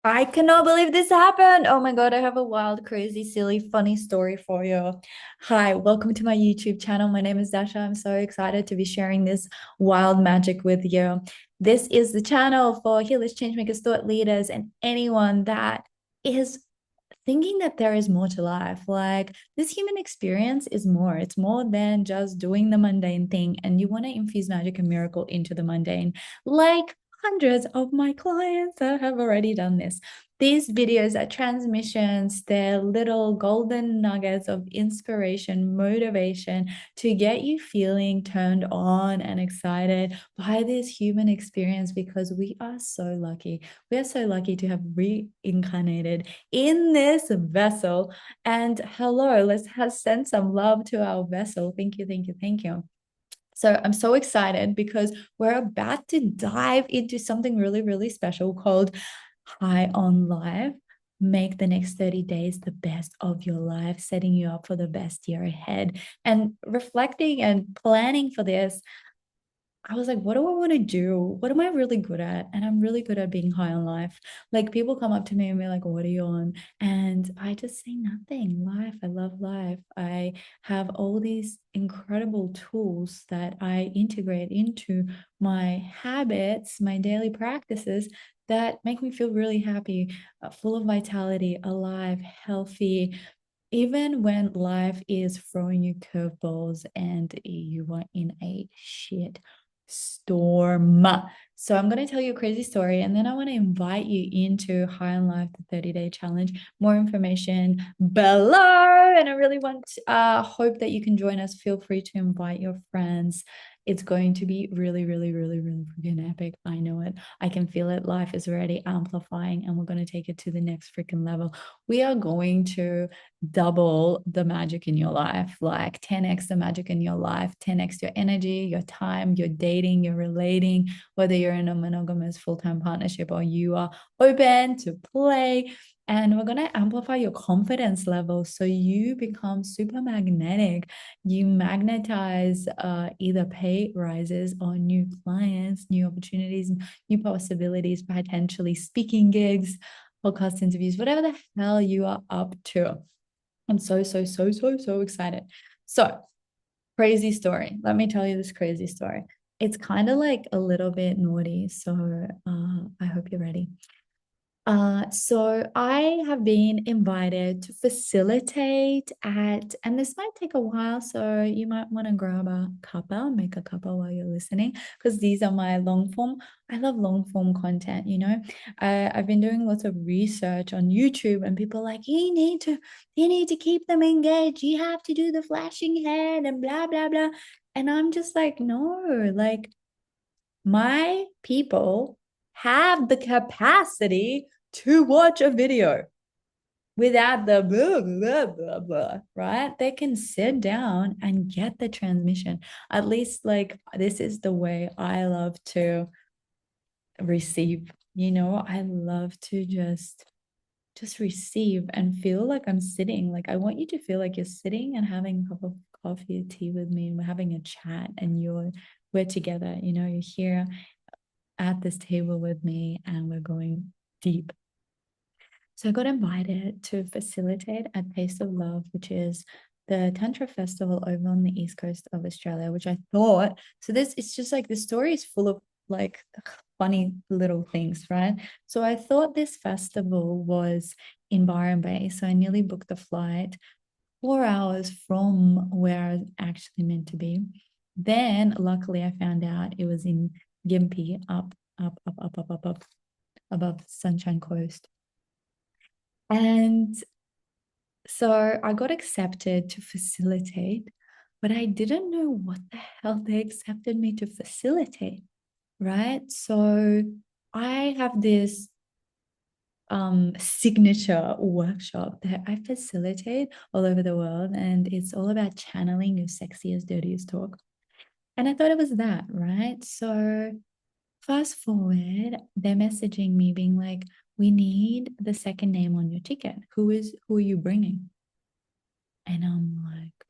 I cannot believe this happened. Oh my God, I have a wild, crazy, silly, funny story for you. Hi, welcome to my YouTube channel. My name is Dasha. I'm so excited to be sharing this wild magic with you. This is the channel for healers, changemakers, thought leaders, and anyone that is thinking that there is more to life. Like this human experience is more. It's more than just doing the mundane thing. And you want to infuse magic and miracle into the mundane, like hundreds of my clients that have already done this. These videos are transmissions, they're little golden nuggets of inspiration, motivation to get you feeling turned on and excited by this human experience because we are so lucky. We are so lucky to have reincarnated in this vessel. And hello, let's send some love to our vessel. Thank you, thank you, thank you. So I'm so excited because we're about to dive into something really, really special called Highonlife. Make the next 30 days the best of your life, setting you up for the best year ahead. And reflecting and planning for this, I was like, what do I want to do? What am I really good at? And I'm really good at being high on life. Like people come up to me and be like, what are you on? And I just say nothing. Life. I love life. I have all these incredible tools that I integrate into my habits, my daily practices that make me feel really happy, full of vitality, alive, healthy, even when life is throwing you curveballs and you are in a shit storm. So I'm going to tell you a crazy story and then I want to invite you into Highonlife, the 30-day challenge. More information below. And I really hope that you can join us. Feel free to invite your friends. It's going to be really, really, really, really freaking epic. I know it. I can feel it. Life is already amplifying and we're going to take it to the next freaking level. We are going to double the magic in your life, like 10x the magic in your life, 10x your energy, your time, your dating, your relating, whether you're in a monogamous full-time partnership or you are open to play. And we're going to amplify your confidence level so you become super magnetic. You magnetize either pay rises or new clients, new opportunities, new possibilities, potentially speaking gigs, podcast interviews, whatever the hell you are up to. I'm so excited. So, crazy story. Let me tell you this crazy story. It's kind of like a little bit naughty. So, I hope you're ready. So I have been invited to facilitate at, and this might take a while, so you might want to grab a cuppa, make a cuppa while you're listening, because these are my long form. I love long form content, you know. I've been doing lots of research on YouTube, and people are like, you need to keep them engaged. You have to do the flashing head and blah blah blah. And I'm just like, no, like my people have the capacity to watch a video without the blah, blah, blah, blah, right? They can sit down and get the transmission. At least, like, this is the way I love to receive. You know, I love to just receive and feel like I'm sitting. Like, I want you to feel like you're sitting and having a cup of coffee or tea with me, and we're having a chat, and we're together. You know, you're here at this table with me, and we're going deep. So I got invited to facilitate at Taste of Love, which is the Tantra Festival over on the east coast of Australia, which I thought, so this, it's just like the story is full of like funny little things, right? So I thought this festival was in Byron Bay. So I nearly booked the flight 4 hours from where I was actually meant to be. Then luckily I found out it was in Gympie, up above Sunshine Coast. And so I got accepted to facilitate, but I didn't know what the hell they accepted me to facilitate, right? So I have this signature workshop that I facilitate all over the world, and it's all about channeling your sexiest, dirtiest talk. And I thought it was that, right? So fast forward, they're messaging me being like, we need the second name on your ticket. Who are you bringing? And I'm like,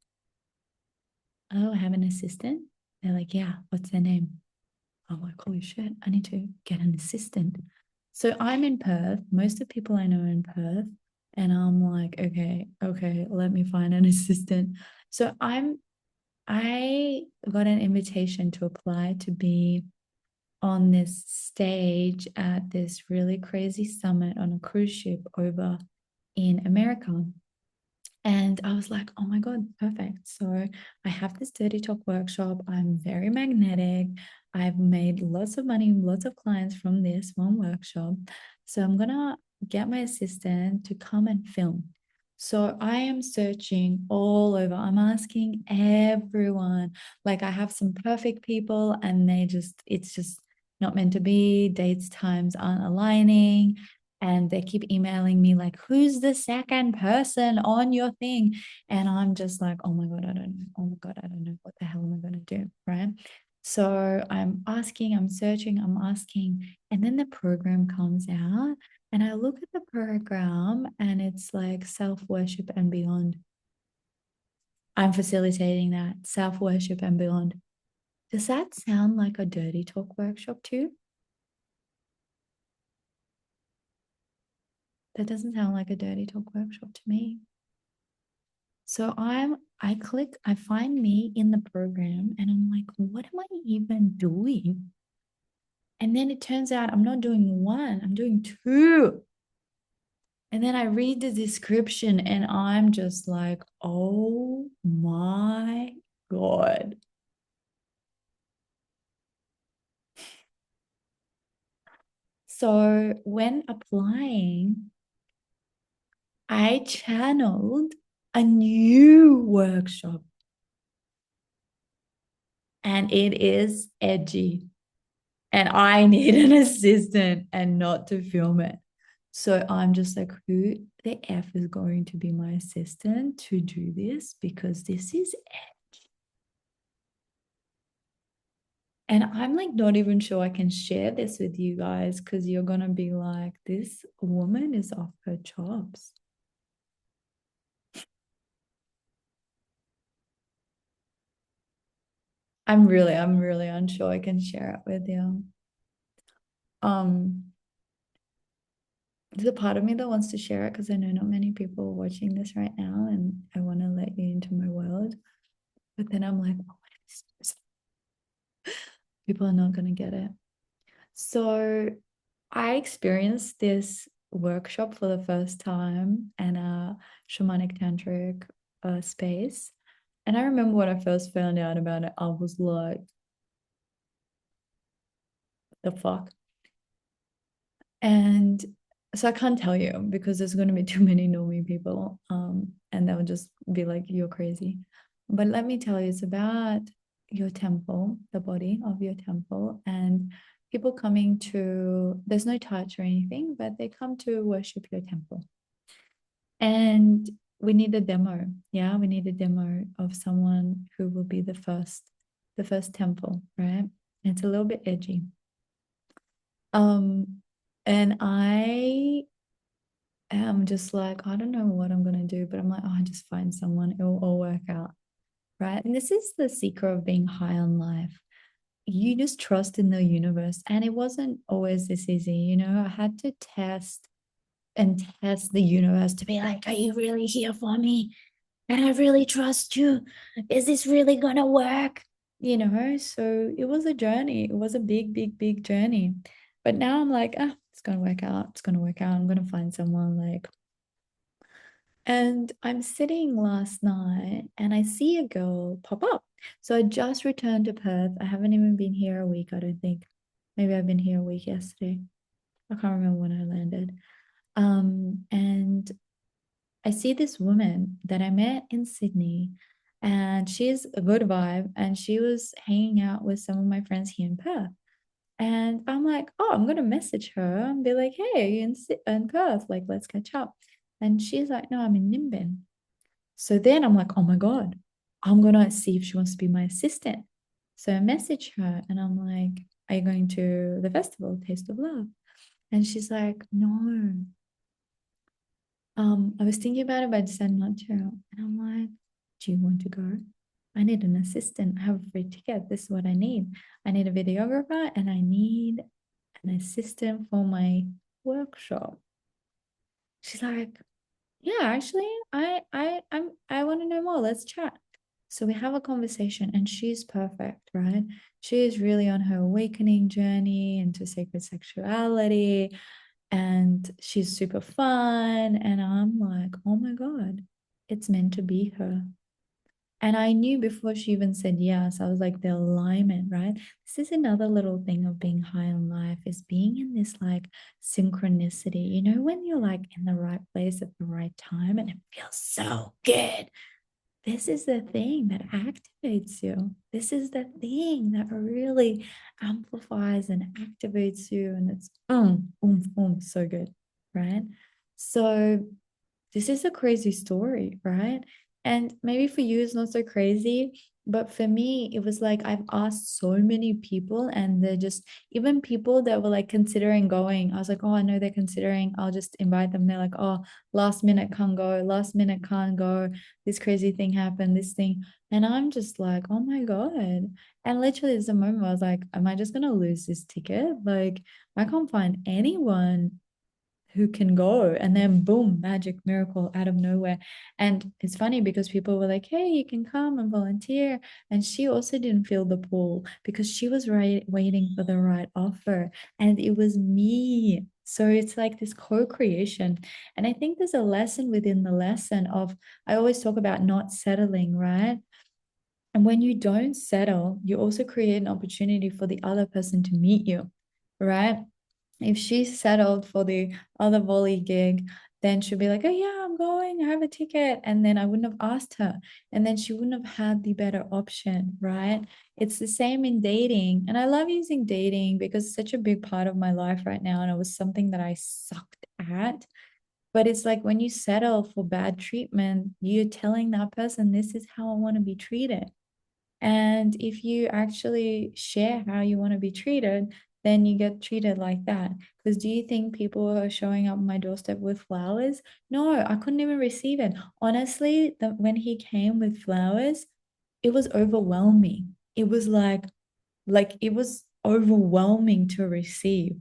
oh, I have an assistant. They're like, yeah, what's their name? I'm like, holy shit, I need to get an assistant. So I'm in Perth. Most of the people I know are in Perth. And I'm like, okay, let me find an assistant. So I got an invitation to apply to be on this stage at this really crazy summit on a cruise ship over in America. And I was like, oh my God, perfect. So I have this dirty talk workshop. I'm very magnetic. I've made lots of money, lots of clients from this one workshop. So I'm going to get my assistant to come and film. So I am searching all over. I'm asking everyone. Like I have some perfect people and it's just not meant to be. Dates, times aren't aligning, and they keep emailing me like, who's the second person on your thing? And I'm just like, oh my God, I don't know. Oh my God, I don't know. What the hell am I going to do? Right. So I'm asking, I'm searching, I'm asking. And then the program comes out and I look at the program and it's like self worship and beyond. I'm facilitating that self worship and beyond. Does that sound like a dirty talk workshop too? That doesn't sound like a dirty talk workshop to me. So I find me in the program and I'm like, what am I even doing? And then it turns out I'm not doing one, I'm doing two. And then I read the description and I'm just like, oh my God. So when applying, I channeled a new workshop and it is edgy. And I need an assistant and not to film it. So I'm just like, who the F is going to be my assistant to do this? Because this is it. And I'm like, not even sure I can share this with you guys because you're going to be like, this woman is off her chops. I'm really unsure I can share it with you. Um, there's a part of me that wants to share it because I know not many people are watching this right now and I want to let you into my world. But then I'm like, oh, people are not going to get it. So I experienced this workshop for the first time in a shamanic tantric space. And I remember when I first found out about it, I was like, the fuck? And so I can't tell you because there's going to be too many normie people. And they'll just be like, you're crazy. But let me tell you, it's about your temple, the body of your temple, and people coming to, there's no touch or anything, but they come to worship your temple. And we need a demo. Yeah, we need a demo of someone who will be the first temple, right? It's a little bit edgy. Um, and I am just like, I don't know what I'm gonna do, but I'm like, oh, I just find someone, it will all work out. Right. And this is the secret of being high on life. You just trust in the universe. And it wasn't always this easy. I had to test and test the universe to be like, are you really here for me? And I really trust you. Is this really gonna work? So it was a journey. It was a big, big, big journey. But now I'm like, it's gonna work out. It's gonna work out. I'm gonna find someone like, and I'm sitting last night and I see a girl pop up. So I just returned to Perth. I haven't even been here a week, I don't think. Maybe I've been here a week yesterday. I can't remember when I landed. And I see this woman that I met in Sydney, and she's a good vibe. And she was hanging out with some of my friends here in Perth. And I'm like, oh, I'm gonna message her and be like, hey, in Perth, like, let's catch up. And she's like, no, I'm in Nimbin. So then I'm like, oh my God, I'm gonna see if she wants to be my assistant. So I message her and I'm like, are you going to the festival, Taste of Love? And she's like, no. I was thinking about it, but I decided not to. And I'm like, do you want to go? I need an assistant. I have a free ticket. This is what I need. I need a videographer and I need an assistant for my workshop. She's like, yeah, actually, I want to know more. Let's chat. So we have a conversation, and she's perfect, right? She is really on her awakening journey into sacred sexuality, and she's super fun. And I'm like, oh my God, it's meant to be her. And I knew before she even said yes, I was like, the alignment, right? This is another little thing of being high on life is being in this like synchronicity. You know, when you're like in the right place at the right time and it feels so good. This is the thing that activates you. This is the thing that really amplifies and activates you. And it's so good, right? So this is a crazy story, right? And maybe for you, it's not so crazy. But for me, it was like I've asked so many people, and they're just even people that were like considering going. I was like, oh, I know they're considering. I'll just invite them. They're like, oh, last minute can't go, last minute can't go. This crazy thing happened, this thing. And I'm just like, oh my God. And literally, there's a moment where I was like, am I just going to lose this ticket? Like, I can't find anyone who can go, and then boom, magic miracle out of nowhere. And it's funny because people were like, hey, you can come and volunteer, and she also didn't feel the pull because she was right waiting for the right offer, and it was me. So it's like this co-creation. And I think there's a lesson within the lesson of, I always talk about not settling, right? And when you don't settle, you also create an opportunity for the other person to meet you, right? If she settled for the other volley gig, then she'll be like, oh yeah, I'm going, I have a ticket. And then I wouldn't have asked her. And then she wouldn't have had the better option, right? It's the same in dating. And I love using dating because it's such a big part of my life right now. And it was something that I sucked at. But it's like when you settle for bad treatment, you're telling that person, this is how I want to be treated. And if you actually share how you want to be treated, then you get treated like that. Because do you think people are showing up on my doorstep with flowers? No, I couldn't even receive it. Honestly, when he came with flowers, it was overwhelming. It was like it was overwhelming to receive,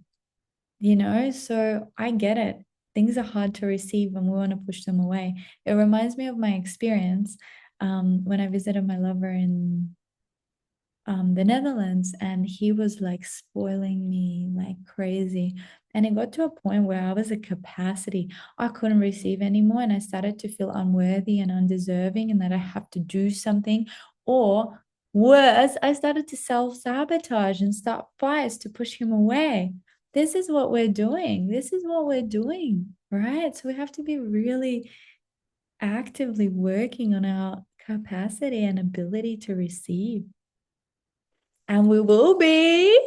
you know? So I get it. Things are hard to receive and we want to push them away. It reminds me of my experience when I visited my lover in the Netherlands, and he was like spoiling me like crazy. And it got to a point where I was at capacity. I couldn't receive anymore, and I started to feel unworthy and undeserving, and that I have to do something. Or worse, I started to self-sabotage and start fights to push him away. This is what we're doing. This is what we're doing, right? So we have to be really actively working on our capacity and ability to receive, and we will be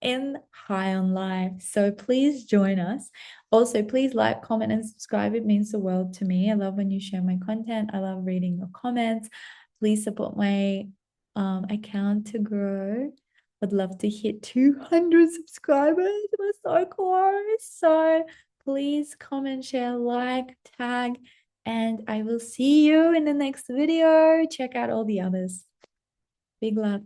in Highonlife. So please join us. Also, please like, comment, and subscribe. It means the world to me. I love when you share my content. I love reading your comments. Please support my account to grow. I'd love to hit 200 subscribers. We're so close. So please comment, share, like, tag, and I will see you in the next video. Check out all the others. Big love.